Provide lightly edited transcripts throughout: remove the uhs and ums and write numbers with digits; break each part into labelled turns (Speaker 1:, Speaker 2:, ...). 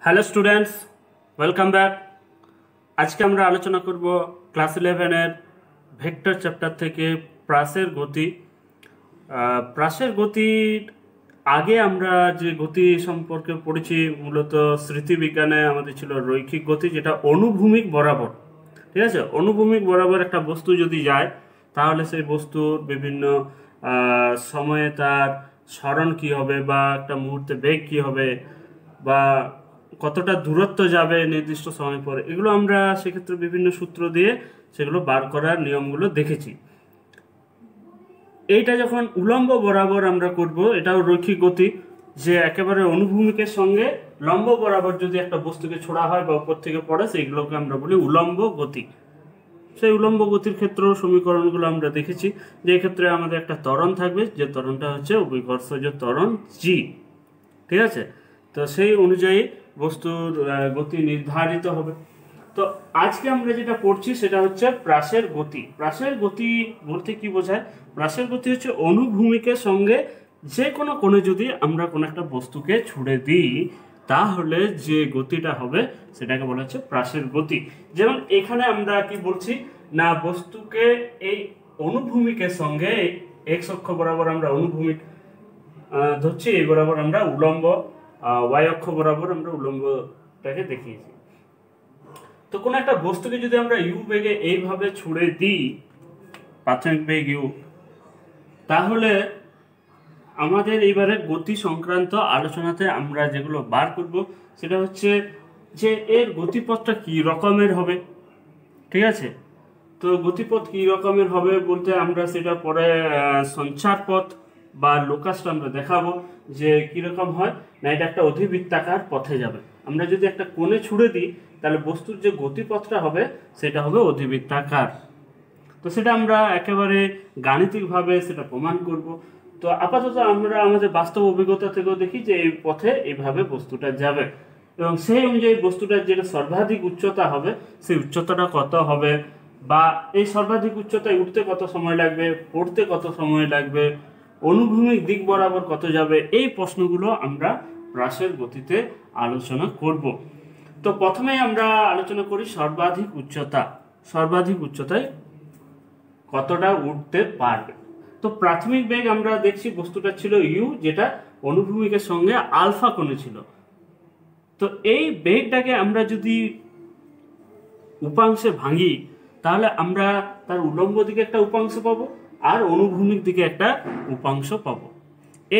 Speaker 1: Hello students, welcome back. আজকে আমরা আলোচনা করব ক্লাস 11-এর ভেক্টর চ্যাপ্টার থেকে প্রাসের গতি। প্রাসের গতির আগে আমরা যে গতি সম্পর্কে পড়েছি মূলত স্মৃতিবিজ্ঞানে আমাদের ছিল রৈখিক গতি, যেটা অনুভূমিক বরাবর। ঠিক আছে, অনুভূমিক বরাবর একটা বস্তু যদি যায় তাহলে সেই বস্তুর বিভিন্ন সময়ে তার সরণ কী হবে, বা একটা মুহূর্তে বেগ কী হবে, বা কতটা দূরত্ব যাবে নির্দিষ্ট সময় পরে, এগুলো আমরা সেক্ষেত্রে বিভিন্ন সূত্র দিয়ে সেগুলো বার করার নিয়মগুলো দেখেছি। এইটা যখন উলম্ব বরাবর আমরা করব, এটাও রৈখিক গতি, যে একেবারে অনুভূমিকের সঙ্গে লম্ব বরাবর যদি একটা বস্তুকে ছোড়া হয় বা উপর থেকে পড়ে, সেইগুলোকে আমরা বলি উলম্ব গতি। সেই উলম্ব গতির ক্ষেত্রেও সমীকরণগুলো আমরা দেখেছি, যে এক্ষেত্রে আমাদের একটা ত্বরণ থাকবে, যে ত্বরণটা হচ্ছে অভিকর্ষজ ত্বরণ জি। ঠিক আছে, তো সেই অনুযায়ী বস্তুর গতি নির্ধারিত হবে। তো আজকে আমরা যেটা পড়ছি সেটা হচ্ছে প্রাসের গতি। প্রাসের গতি বলতে কি বোঝায়? প্রাসের গতি হচ্ছে অনুভূমিকের সঙ্গে যে কোনো কোণে যদি আমরা কোনো একটা বস্তুকে ছুড়ে দিই তাহলে যে গতিটা হবে সেটাকে বলা হচ্ছে প্রাসের গতি। যেমন এখানে আমরা কি বলছি না, বস্তুকে এই অনুভূমিকের সঙ্গে এক্স অক্ষ বরাবর আমরা অনুভূমিক ধরছি, এই বরাবর আমরা উলম্ব, ওয়াই অক্ষ বরাবর আমরা উলম্বটাকে দেখিয়েছি। তো কোনো একটা বস্তুকে যদি আমরা ইউ বেগে এইভাবে ছুড়ে দিই, প্রাথমিক বেগ ইউ, তাহলে আমাদের এইবারে গতি সংক্রান্ত আলোচনাতে আমরা যেগুলো বার করব সেটা হচ্ছে যে এর গতিপথটা কী রকমের হবে। ঠিক আছে, তো গতিপথ কী রকমের হবে বলতে আমরা সেটা পরে সঞ্চার পথ বা লোকাসটা আমরা দেখাবো যে কীরকম হয়। না, এটা একটা অধিবৃত্তাকার পথে যাবে। আমরা যদি একটা কোণে ছুড়ে দিই তাহলে বস্তুর যে গতিপথটা হবে সেটা হবে অধিবৃত্তাকার। তো সেটা আমরা একেবারে গাণিতিকভাবে সেটা প্রমাণ করব। তো আপাতত আমরা আমাদের বাস্তব অভিজ্ঞতা থেকেও দেখি যে এই পথে এইভাবে বস্তুটা যাবে, এবং সেই অনুযায়ী বস্তুটার যেটা সর্বাধিক উচ্চতা হবে সেই উচ্চতাটা কত হবে, বা এই সর্বাধিক উচ্চতায় উঠতে কত সময় লাগবে, পড়তে কত সময় লাগবে, অনুভূমিক দিক বরাবর কত যাবে, এই প্রশ্নগুলো আমরা প্রাসের গতিতে আলোচনা করব। তো প্রথমেই আমরা আলোচনা করি সর্বাধিক উচ্চতা। সর্বাধিক উচ্চতায় কতটা উঠতে পারবে। তো প্রাথমিক বেগ আমরা দেখছি বস্তুটা ছিল ইউ, যেটা অনুভূমিকের সঙ্গে আলফা কোণে ছিল। তো এই বেগটাকে আমরা যদি উপাংশে ভাঙি তাহলে আমরা তার উলম্ব দিকে একটা উপাংশ পাবো আর অনুভূমিক দিকে একটা উপাংশ পাবো।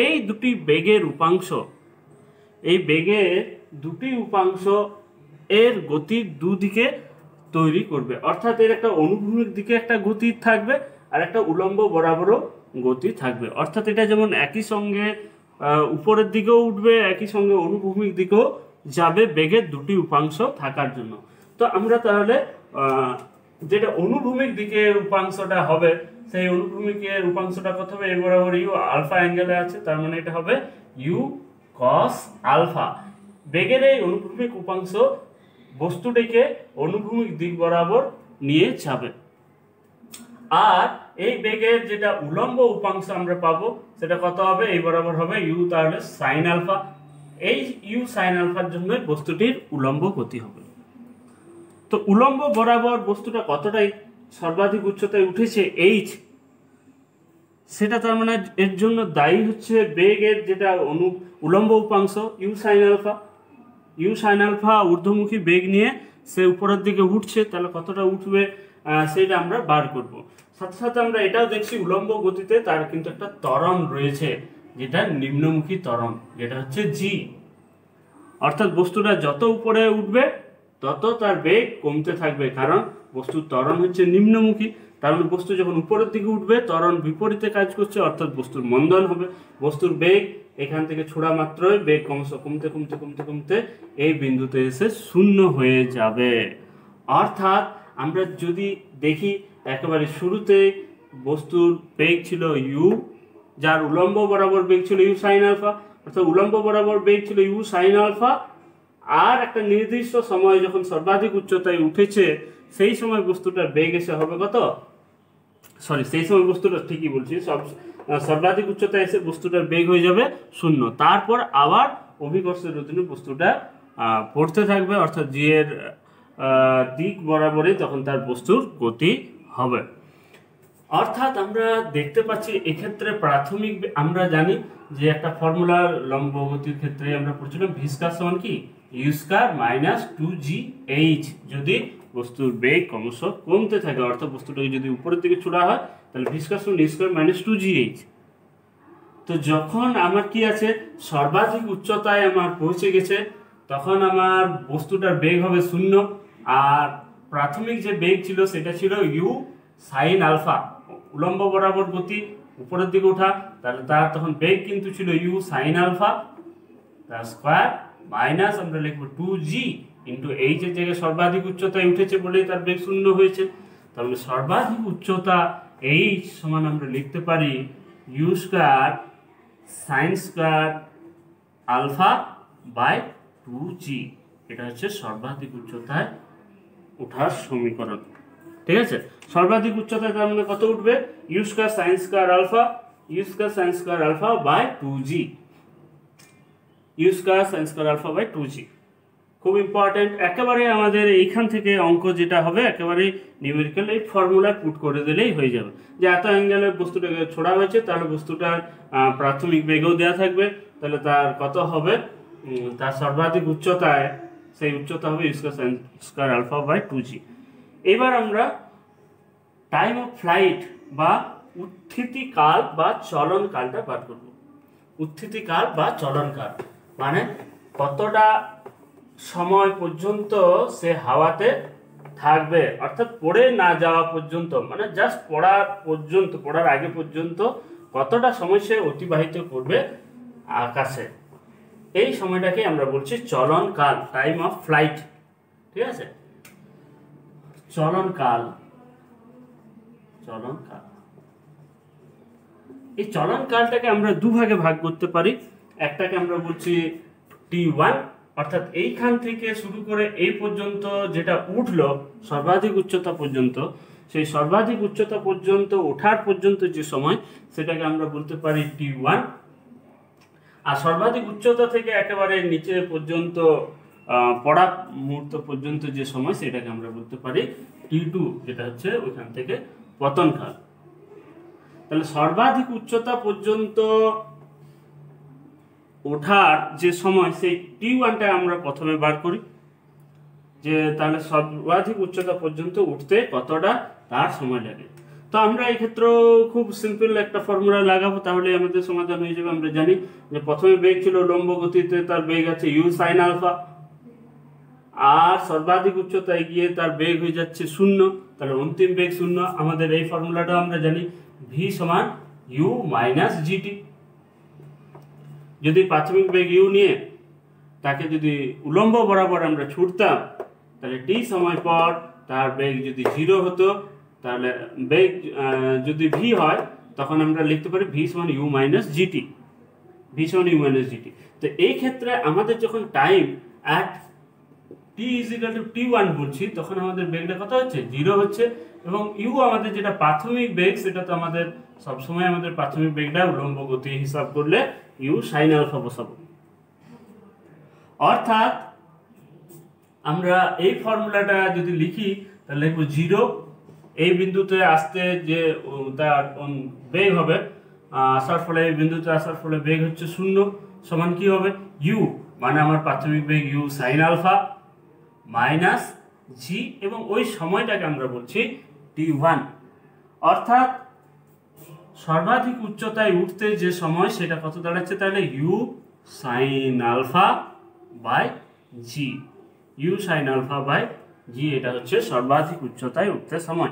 Speaker 1: এই দুটি বেগের উপাংশ, এই বেগের দুটি উপাংশ এর গতির দুদিকে তৈরি করবে, অর্থাৎ এর একটা অনুভূমিক দিকে একটা গতি থাকবে আর একটা উলম্ব বরাবরও গতি থাকবে। অর্থাৎ এটা যেমন একই সঙ্গে উপরের দিকেও উঠবে, একই সঙ্গে অনুভূমিক দিকেও যাবে, বেগের দুটি উপাংশ থাকার জন্য। তো আমরা তাহলে যেটা অনুভূমিক দিকের উপাংশটা হবে, সেই অনুভূমিকের উপাংশটা কত হবে? এ বরাবর ইউ আলফা অ্যাঙ্গেলে আছে, তার মানে এটা হবে ইউ কস আলফা। বেগের এই অনুভূমিক উপাংশ বস্তুটিকে অনুভূমিক দিক বরাবর নিয়ে যাবে। আর এই বেগের যেটা উলম্ব উপাংশ আমরা পাবো সেটা কত হবে? এই বরাবর হবে ইউ, তাহলে সাইন আলফা। এই ইউ সাইন আলফার জন্য বস্তুটির উলম্ব গতি হবে। তো উলম্ব বরাবর বস্তুটা কতটাই সর্বাধিক উচ্চতায় উঠেছে এইচ, সেটা তার মানে এর জন্য দায়ী হচ্ছে বেগের যেটা উলম্ব উপাংশ u sine alpha. U sine alpha ঊর্ধ্বমুখী বেগ নিয়ে সে উপরের দিকে উঠছে, তাহলে কতটা উঠবে সেটা আমরা বার করব। সাথে সাথে আমরা এটাও দেখছি উলম্ব গতিতে তার কিন্তু একটা ত্বরণ রয়েছে, যেটা নিম্নমুখী ত্বরণ, যেটা হচ্ছে জি। অর্থাৎ বস্তুটা যত উপরে উঠবে তত তার বেগ কমতে থাকবে, কারণ বস্তুর ত্বরণ হচ্ছে নিম্নমুখী। তার মানে বস্তু যখন উপরের দিকে উঠবে ত্বরণ বিপরীতে কাজ করছে, অর্থাৎ বস্তুর মন্দন হবে। বস্তুর বেগ এখান থেকে ছোড়া মাত্রই বেগ ক্রমশ কমতে কমতে কমতে কমতে এই বিন্দুতে এসে শূন্য হয়ে যাবে। অর্থাৎ আমরা যদি দেখি একেবারে শুরুতে বস্তুর বেগ ছিল ইউ, যার উলম্ব বরাবর বেগ ছিল ইউ সাইন আলফা, অর্থাৎ উলম্ব বরাবর বেগ ছিল ইউ সাইন আলফা। আর একটা নির্দিষ্ট সময় যখন সর্বাধিক উচ্চতায় উঠেছে সেই সময় বস্তুটার বেগ এসে হবে কত? সেই সময় বস্তুটা ঠিকই বলছি, সর্বাধিক উচ্চতায় এসে বস্তুটার বেগ হয়ে যাবে শূন্য। তারপর আবার অভিকর্ষের অধীনে বস্তুটা পড়তে থাকবে, অর্থাৎ জি এর দিক বরাবরই তখন তার বস্তুর গতি হবে। অর্থাৎ আমরা দেখতে পাচ্ছি এক্ষেত্রে প্রাথমিক আমরা জানি যে একটা ফর্মুলা লম্ব গতির ক্ষেত্রে আমরা পড়ছিলাম ভি স্কয়ার সমান কি ইউ স্কয়ার মাইনাস 2gh। যদি বস্তুর বেগ ক্রমশ কমতে থাকে, অর্থাৎ বস্তুটাকে যদি উপরের দিকে ছোড়া হয় তাহলে ভি স্কয়ার সমান ইউ স্কয়ার মাইনাস 2gh। তো যখন আমার কি আছে, সর্বাধিক উচ্চতায় আমার পৌঁছে গেছে, তখন আমার বস্তুটার বেগ হবে 0, আর প্রাথমিক যে বেগ ছিল সেটা ছিল ইউ সাইন আলফা, উলম্ব বরাবর গতি উপরের দিকে ওঠা, তাহলে তার তখন বেগ কিন্তু ছিল ইউ সাইন আলফা তার স্কয়ার মাইনাস আমরা লিখবো 2g ইন্টু এইচ এর জায়গায় সর্বাধিক উচ্চতায় উঠেছে বলেই তার বেগ 0 হয়েছে। তাহলে সর্বাধিক উচ্চতা এইচ সমান আমরা লিখতে পারি u square sine square alpha by 2g। এটা হচ্ছে সর্বাধিক উচ্চতায় ওঠার সমীকরণ। ঠিক আছে, সর্বাধিক উচ্চতায় তার মানে কত উঠবে, u square sine square alpha, u square sine square alpha by 2g, u square sine square alpha by 2g। খুব ইম্পর্টেন্ট, একেবারে আমাদের এইখান থেকে অঙ্ক যেটা হবে একেবারে নিউমেরিক্যাল এই ফর্মুলায় পুট করে দিলেই হয়ে যাবে যে এত অ্যাঙ্গেলে বস্তুটাকে ছোড়া হয়েছে, তাহলে বস্তুটার প্রাথমিক বেগও দেওয়া থাকবে, তাহলে তার কত হবে, তার সর্বাধিক উচ্চতায় সেই উচ্চতা হবে u square sine square alpha by 2g। এবার আমরা টাইম অফ ফ্লাইট বা উত্থিতিকাল বা চলনকালটা বার করব। উত্থিতিকাল বা চলনকাল মানে কতটা সময় পর্যন্ত সে হাওয়াতে থাকবে, অর্থাৎ পড়ে না যাওয়া পর্যন্ত, মানে জাস্ট পড়ার আগে পর্যন্ত কতটা সময় সে অতিবাহিত করবে আকাশে, এই সময়টাকে আমরা বলছি চলনকাল, টাইম অফ ফ্লাইট। ঠিক আছে, চলনকাল। এই চলনকালটাকে আমরা দুভাগে ভাগ করতে পারি। একটাকে আমরা বলছি t1, অর্থাৎ এইখান থেকে শুরু করে এই পর্যন্ত যেটা উঠলো সর্বাধিক উচ্চতা পর্যন্ত, সেই সর্বাধিক উচ্চতা পর্যন্ত ওঠার পর্যন্ত যে সময় সেটাকে আমরা বলতে পারি t1। আর সর্বাধিক উচ্চতা থেকে একেবারে নিচে পর্যন্ত পড়া মুহূর্ত পর্যন্ত যে সময় সেটাকে আমরা বলতে পারি t2, যেটা হচ্ছে ওইখান থেকে পতনকাল। তাহলে সর্বাধিক উচ্চতা পর্যন্ত ওঠার যে সময় সেই t1টা আমরা প্রথমে বার করি, যে তাহলে সর্বাধিক উচ্চতা পর্যন্ত উঠতে কতটা তার সময় লাগে। তো আমরা এই ক্ষেত্রে খুব সিম্পল একটা ফর্মুলা লাগাবো, তাহলে আমাদের সমাধান হয়ে যাবে। আমরা জানি যে প্রথমে বেগ ছিল লম্ব গতিতে, তার বেগ আছে ইউ সাইন আলফা, আর সর্বাধিক উচ্চতায় গিয়ে তার বেগ হয়ে যাচ্ছে 0, তাহলে অন্তিম বেগ 0। আমাদের এই ফর্মুলাটা আমরা জানি ভি সমান ইউ মাইনাস জিটি। যদি প্রাথমিক বেগ ইউ নিয়ে তাকে যদি উলম্ব বরাবর আমরা ছুটতাম, তাহলে টি সময় পর তার বেগ যদি 0 হতো, তাহলে বেগ যদি ভি হয় তখন আমরা লিখতে পারি ভি সমান ইউ মাইনাস জিটি, ভি সমান ইউ মাইনাস জিটি। তো এই ক্ষেত্রে আমাদের যখন time at t equal to t1 বলছি, তখন আমাদের বেগটা কত হচ্ছে, 0 হচ্ছে, এবং ইউ আমাদের যেটা প্রাথমিক বেগ সেটা তো আমাদের সবসময় আমাদের প্রাথমিক বেগটা উলম্ব গতি হিসাব করলে ইউ সাইন আলফা বসাবো। অর্থাৎ আমরা এই ফর্মুলাটা যদি লিখি তাহলে লিখবো 0, এই বিন্দুতে আসতে যে তার বেগ হবে আসার ফলে, এই বিন্দুতে আসার ফলে বেগ হচ্ছে 0, সমান কি হবে ইউ মানে আমার প্রাথমিক বেগ ইউ সাইন আলফা মাইনাস জি, এবং ওই সময়টাকে আমরা বলছি t1। অর্থাৎ সর্বাধিক উচ্চতায় উঠতে যে সময় সেটা কত দাঁড়াচ্ছে, তাহলে u sine alpha by g, u sine alpha by g, এটা হচ্ছে সর্বাধিক উচ্চতায় উঠতে সময়।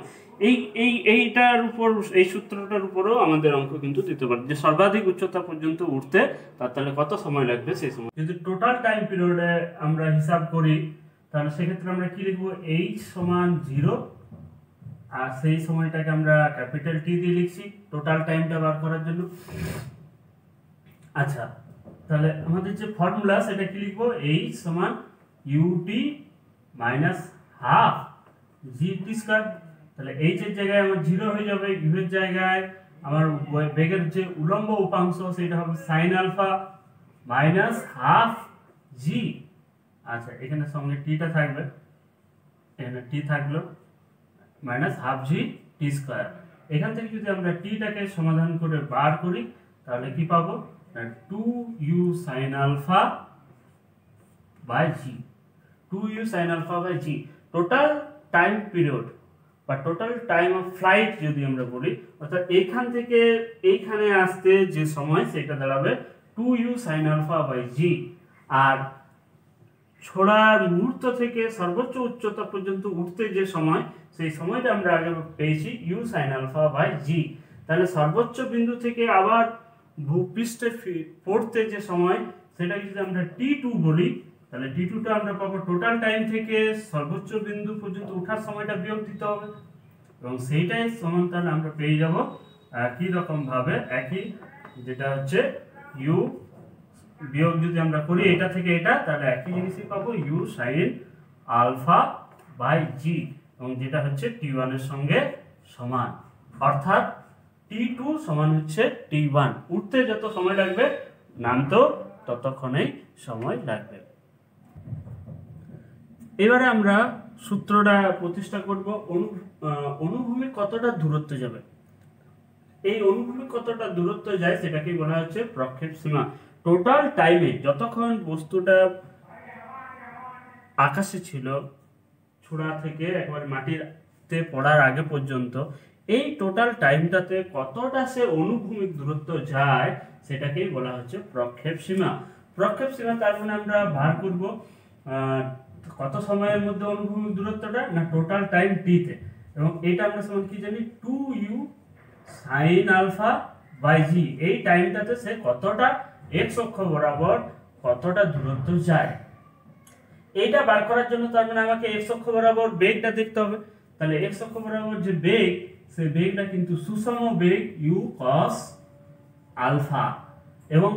Speaker 1: এইটার উপর, এই সূত্রটার উপরও আমাদের অঙ্ক কিন্তু দিতে পারে যে সর্বাধিক উচ্চতা পর্যন্ত উঠতে তার তাহলে কত সময় লাগবে সেই সময়। যদি টোটাল টাইম পিরিয়ডে আমরা হিসাব করি তাহলে সেক্ষেত্রে আমরা কি লিখবো, এইচ সমান 0, আর সেই সময়টাকে আমরা ক্যাপিটাল টি দিয়ে লিখছি টোটাল টাইমটা বার করার জন্য। আচ্ছা, তাহলে আমাদের যে ফর্মুলা সেটা কি লিখবো, এইচ সমান u t minus half g t square. তাহলে এইচ এর জায়গায় আমার 0 হয়ে যাবে, ইউ এর জায়গায় আমার বেগের যে উলম্ব উপাংশ সেটা হবে সাইন আলফা মাইনাস হাফ জি আচ্ছা, এখানে সঙ্গে টিটা থাকবে, এখানে টি থাকলো মাইনাস হাফ জি টি স্কোয়ার। এখান থেকে যদি আমরা টিটাকে সমাধান করে বার করি তাহলে কি পাবো, two u sine alpha by g, 2u sin alpha by g total time period বা টোটাল টাইম অফ ফ্লাইট যদি আমরা বলি, অর্থাৎ এইখান থেকে এইখানে আসতে যে সময় সেটা দাঁড়াবে 2u sin alpha by g। আর ছোড়ার মুহূর্ত থেকে সর্বোচ্চ উচ্চতা পর্যন্ত উঠতে যে সময়, সেই সময়টা আমরা আগে পেয়েছি u sin alpha by g। তাহলে সর্বোচ্চ বিন্দু থেকে আবার ভূপৃষ্ঠে পড়তে যে সময়, সেটাকে যদি আমরা t2 বলি, তাহলে t2টা আমরা পাবো টোটাল টাইম থেকে সর্বোচ্চ বিন্দু পর্যন্ত ওঠার সময়টা বিয়োগ দিতে হবে, এবং সেইটাই সমান তাহলে আমরা পেয়ে যাব একই রকম ভাবে একই, যেটা হচ্ছে u বিয়োগ যদি আমরা করি এটা থেকে এটা, তাহলে একই জিনিসই পাবো u sin alpha by g, এবং যেটা হচ্ছে t1 এর সঙ্গে সমান। অর্থাৎ t2 সমান হচ্ছে t1, উঠতে যত সময় লাগবে নামতেও ততক্ষণেই সময় লাগবে। এবারে আমরা সূত্রটা প্রতিষ্ঠা করব, অনুভূমিক কতটা দূরত্ব যাবে। এই অনুভূমিক কতটা দূরত্ব যায় সেটাকেই বলা হচ্ছে প্রক্ষেপ সীমা। টোটাল টাইমে যতক্ষণ বস্তুটা আকাশে ছিল, ছোড়া থেকে একবার মাটিতে পড়ার আগে পর্যন্ত, এই টোটাল টাইমটাতে কতটা সে অনুভূমিক দূরত্ব যায় সেটাকেই বলা হচ্ছে প্রক্ষেপ সীমা। প্রক্ষেপ সীমা তার মানে আমরা বার করব কত সময়ের মধ্যে অনুভূমিক দূরত্বটা, না টোটাল টাইম টি তে, এবং এটা আমরা সমান কি জানি 2u sin alpha by g। এই টাইমটাতে সে কতটা x অক্ষ বরাবর কতটা দূরত্ব যায়, এইটা বার করার জন্য তার মানে আমাকে x অক্ষ বরাবর বেগটা দেখতে হবে। তাহলে x অক্ষ বরাবর যে বেগ, সেই বেগটা কিন্তু সুষম বেগ u cos আলফা, এবং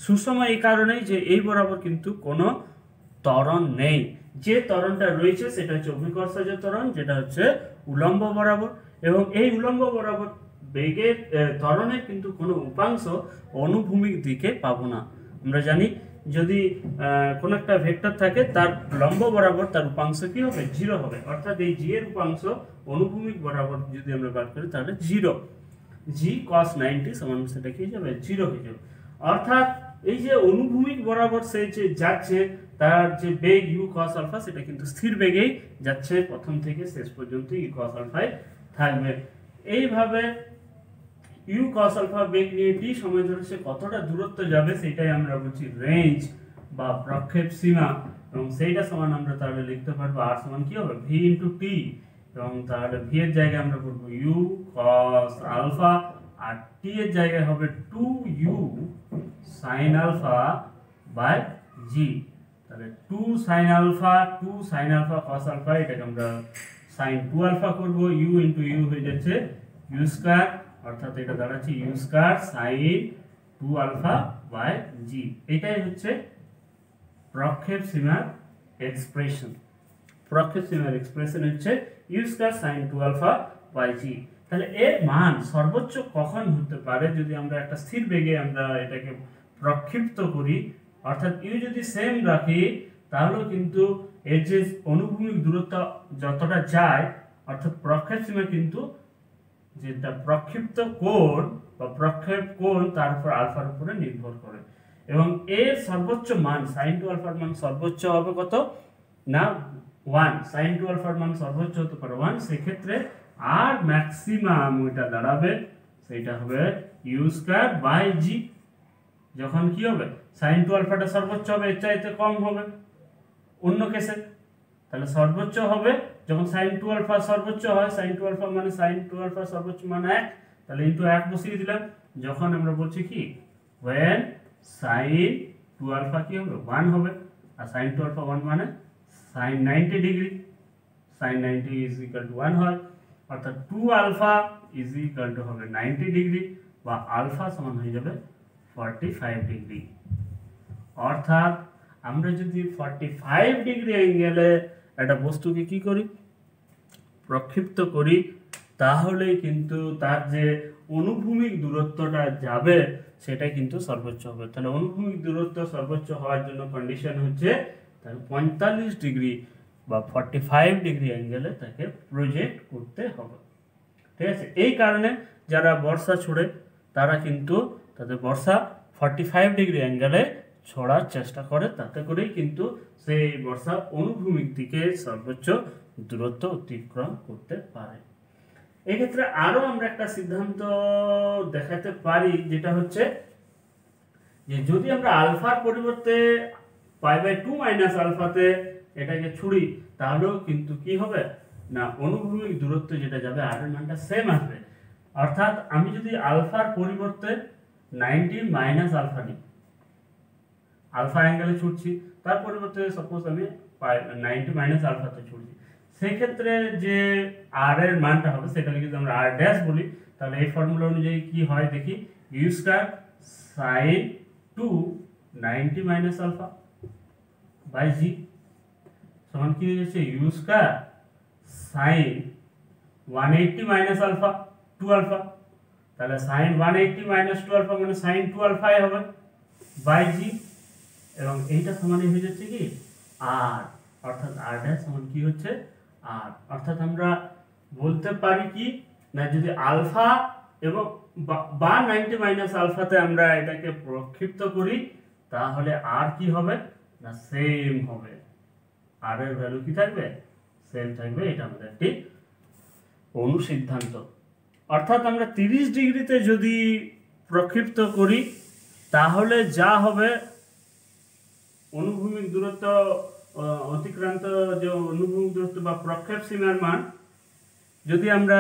Speaker 1: সুষম এই কারণেই যে এই বরাবর কিন্তু কোনো ত্বরণ নেই। যে ত্বরণটা রয়েছে সেটা হচ্ছে অভিকর্ষজ ত্বরণ, যেটা হচ্ছে উলম্ব বরাবর, এবং এই উলম্ব বরাবর বেগের ত্বরণের কিন্তু কোনো উপাংশ অনুভূমিক দিকে পাবো না। আমরা জানি যদি কোনো একটা ভেক্টর থাকে তার লম্ব বরাবর তার উপাংশ কি হবে, 0 হবে, অর্থাৎ এই জি এর উপাংশ অনুভূমিক বরাবর যদি আমরা বার করি তাহলে 0, g cos 90 সমান সেটা কি যাবে, 0 হয়ে যাবে। অর্থাৎ এই যে অনুভূমিক বরাবর সে যে যাচ্ছে তার যে বেগ u cos আলফা সেটা কিন্তু স্থির বেগেই যাচ্ছে, প্রথম থেকে শেষ পর্যন্ত u cos আলফাই থাকবে। এইভাবে u cos আলফা বেগ নিয়ে t সময় ধরে সে কতটা দূরত্ব যাবে সেটাই আমরা বলছি রেঞ্জ বা প্রক্ষেপ সীমা, এবং সেইটা সমান আমরা তাহলে লিখতে পারবো r সমান কি হবে, v * t, এবং তাহলে v এর জায়গায় আমরা করব u cos আলফা, আর t এর জায়গায় হবে 2u sin alpha by g। তাহলে 2 sin আলফা cos আলফা, এটাকে আমরা sin 2 আলফা করব, u * u হয়ে যাচ্ছে u স্কয়ার, অর্থাৎ এটা দাঁড়াচ্ছে u square sin 2 alpha by g। এটাই হচ্ছে প্রক্ষেপ সীমার এক্সপ্রেশন। প্রক্ষেপ সীমার এক্সপ্রেশন হচ্ছে u square sin 2 alpha by g। তাহলে এর মান সর্বোচ্চ কখন হতে পারে, যদি আমরা একটা স্থির বেগে আমরা এটাকে প্রক্ষিপ্ত করি, অর্থাৎ u যদি সেম রাখি, তাহলে কিন্তু এর যে অনুভূমিক দূরত্ব যতটা যায়, অর্থাৎ প্রক্ষেপ সীমা কিন্তু যেটা প্রক্ষিপ্ত কোণ বা প্রক্ষেপ কোণ তার উপর আলফার উপরে নির্ভর করে, এবং এর সর্বোচ্চ মান sin 2 আলফার মান সর্বোচ্চ হবে কত, না 1, sin 2 আলফার মান সর্বোচ্চ হতে পারে 1, সেক্ষেত্রে আর ম্যাক্সিমাম ওইটা দাঁড়াবে সেটা হবে u স্কয়ার বাই g। যখন কি হবে, sin 2 আলফাটা সর্বোচ্চ হবে, এর চাইতে কম হবে অন্য কেসে, তাহলে সর্বোচ্চ হবে যখন sin 2 আলফা সর্বোচ্চ হয়, sin 2 আলফা মানে sin 2 আলফা সর্বোচ্চ মান 1, তাহলে ইনটু 1 বসিয়ে দিলাম। যখন আমরা বলছি কি when sin 2 আলফা কি হবে, 1 হবে, আর sin 2 আলফা 1 মানে sin 90 degree, sin 90 is equal to 1 হয়, অর্থাৎ 2 আলফা is equal to হবে 90 ডিগ্রি, বা আলফা সমান হয়ে যাবে 45 ডিগ্রি। অর্থাৎ আমরা যদি 45 ডিগ্রি অ্যাঙ্গেলে একটা বস্তুকে কি করি, প্রক্ষিপ্ত করি, তাহলে কিন্তু তার যে অনুভূমিক দূরত্বটা যাবে সেটা কিন্তু সর্বোচ্চ হবে। তাহলে অনুভূমিক দূরত্ব সর্বোচ্চ হওয়ার জন্য কন্ডিশন হচ্ছে তাকে 45 ডিগ্রি বা 45 ডিগ্রি অ্যাঙ্গেলে তাকে প্রজেক্ট করতে হবে। ঠিক আছে, এই কারণে যারা বর্ষা ছোড়ে তারা কিন্তু তাদের বর্ষা 45 ডিগ্রি অ্যাঙ্গেলে ছড়ার চেষ্টা করে, তাতে করেই কিন্তু সেই বর্ষা অনুভূমিক দিকে সর্বোচ্চ দূরত্ব অতিক্রম করতে পারে। এক্ষেত্রে আরো আমরা একটা সিদ্ধান্ত দেখাতে পারি, যেটা হচ্ছে যে যদি আমরা আলফার পরিবর্তে π/2 মাইনাস আলফাতে এটাকে ছুড়ি, তাহলেও কিন্তু কি হবে না, অনুভূমিক দূরত্ব যেটা যাবে আর এর মানটা সেম আসবে। অর্থাৎ আমি যদি আলফার পরিবর্তে 90 মাইনাস আলফা নিই, আলফা অ্যাঙ্গেলে ছুটছি, তার পরিবর্তে সাপোজ আমি 90 মাইনাস আলফাতে ছুটছি, সেক্ষেত্রে যে আর এর মানটা হবে সেটাকে যদি আমরা আর ড্যাশ বলি, তাহলে এই ফর্মুলা অনুযায়ী কি হয় দেখি, u square sine 2 90 minus alpha by g সমান কি হয়ে যাচ্ছে, u square sine 180 minus alpha 2 alpha, তাহলে সাইন 180 মাইনাস 2 আলফা মানে সাইন 2 আলফাই হবে বাই জি, এবং এইটা সমানই হয়ে যাচ্ছে কি আর, অর্থাৎ আর ড্যাশ সমান কি হচ্ছে আর। অর্থাৎ আমরা বলতে পারি কি না, যদি আলফা এবং বা 90 মাইনাস আলফাতে আমরা এটাকে প্রক্ষিপ্ত করি, তাহলে আর কি হবে না সেম হবে, আর এর ভ্যালু কি থাকবে সেম থাকবে। এটা আমাদের একটি অনুসিদ্ধান্ত। অর্থাৎ আমরা 30 ডিগ্রিতে যদি প্রক্ষিপ্ত করি, তাহলে যা হবে অনুভূমিক দূরত্ব অতিক্রান্ত যে অনুভূমিক দূরত্ব বা প্রক্ষেপ সীমার মান, যদি আমরা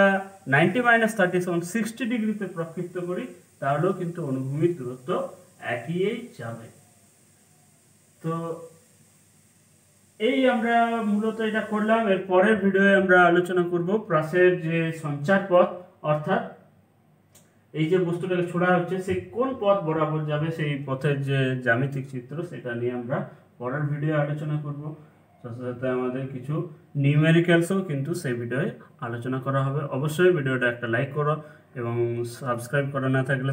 Speaker 1: 90 মাইনাস 30 সমান 60 ডিগ্রিতে প্রক্ষিপ্ত করি, তাহলেও কিন্তু অনুভূমিক দূরত্ব একই যাবে। তো এই আমরা মূলত এটা করলাম। এর পরের ভিডিওয়ে আমরা আলোচনা করব প্রাসের যে সঞ্চার পথ, অর্থাৎ এই যে বস্তুটাকে ছোড়া হচ্ছে সেই কোন পথ বরাবর যাবে, সেই পথের যে জ্যামিতিক চিত্র সেটা নিয়ে আমরা পরের ভিডিও আলোচনা করব। সাথে সাথে আমাদের কিছু নিউমেরিক্যালসও কিন্তু সেই ভিডিওয়ে আলোচনা করা হবে। অবশ্যই ভিডিওটা একটা লাইক করো এবং সাবস্ক্রাইব করা না থাকলে